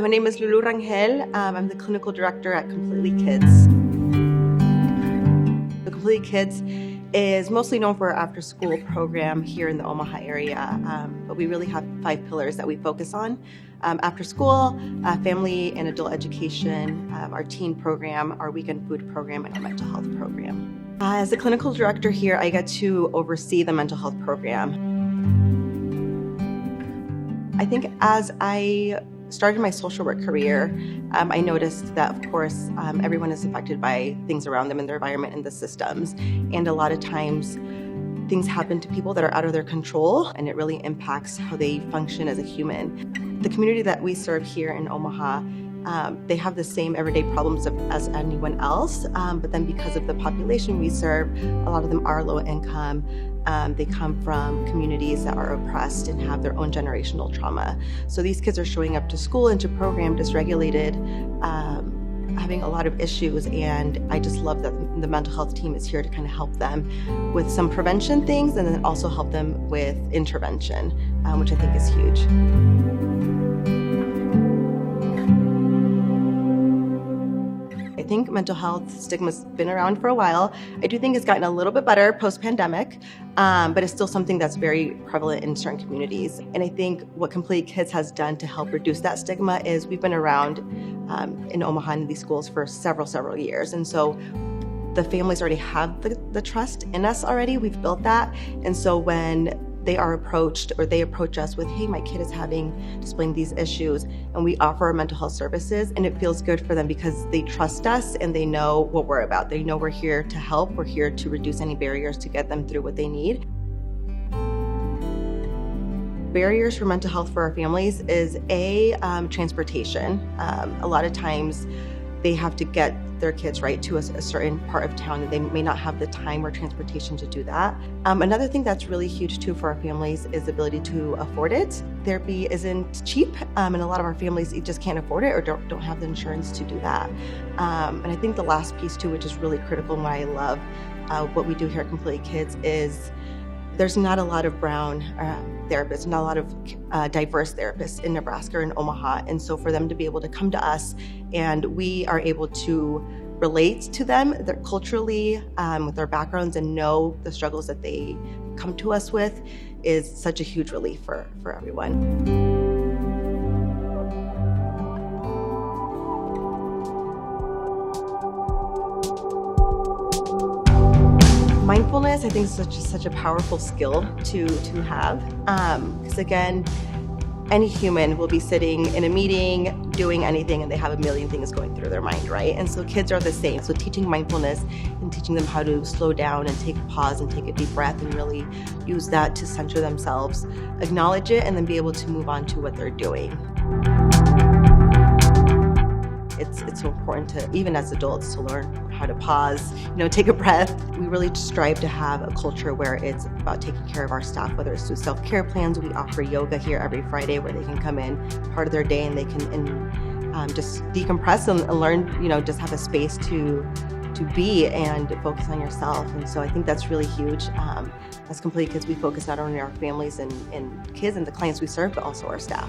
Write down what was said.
My name is Lulu Rangel. I'm the clinical director at Completely Kids. The Completely Kids is mostly known for our after-school program here in the Omaha area, but we really have 5 pillars that we focus on. After school, family and adult education, our teen program, our weekend food program, and our mental health program. As the clinical director here, I get to oversee the mental health program. I think as I started my social work career, I noticed that, of course, everyone is affected by things around them in their environment and the systems. And a lot of times, things happen to people that are out of their control, and it really impacts how they function as a human. The community that we serve here in Omaha, they have the same everyday problems as anyone else, but then because of the population we serve, a lot of them are low income. They come from communities that are oppressed and have their own generational trauma. So these kids are showing up to school and to program dysregulated, having a lot of issues, and I just love that the mental health team is here to kind of help them with some prevention things and then also help them with intervention, which I think is huge. I think mental health stigma's been around for a while. I do think it's gotten a little bit better post-pandemic, but it's still something that's very prevalent in certain communities. And I think what Complete Kids has done to help reduce that stigma is we've been around in Omaha in these schools for several years. And so the families already have the trust in us already. We've built that. And so when they are approached or they approach us with, hey, my kid is displaying these issues, and we offer our mental health services, and it feels good for them because they trust us and they know what we're about. They know we're here to help. We're here to reduce any barriers to get them through what they need. Barriers for mental health for our families is transportation. A lot of times they have to get their kids right to a certain part of town, and they may not have the time or transportation to do that. Another thing that's really huge too for our families is the ability to afford it. Therapy isn't cheap, and a lot of our families just can't afford it or don't have the insurance to do that. And I think the last piece too, which is really critical and why I love what we do here at Complete Kids, is there's not a lot of brown therapists, not a lot of diverse therapists in Nebraska or in Omaha. And so for them to be able to come to us and we are able to relate to them culturally with their backgrounds and know the struggles that they come to us with is such a huge relief for everyone. Mindfulness, I think, is such a powerful skill to have, because again, any human will be sitting in a meeting, doing anything, and they have a million things going through their mind, right? And so kids are the same. So teaching mindfulness and teaching them how to slow down and take a pause and take a deep breath and really use that to center themselves, acknowledge it, and then be able to move on to what they're doing. It's so important to, even as adults, to learn how to pause, take a breath. We really strive to have a culture where it's about taking care of our staff, whether it's through self-care plans. We offer yoga here every Friday where they can come in part of their day and they can just decompress and learn, just have a space to be and focus on yourself. And so I think that's really huge. As Complete Kids, we focus not only on our families and kids and the clients we serve, but also our staff.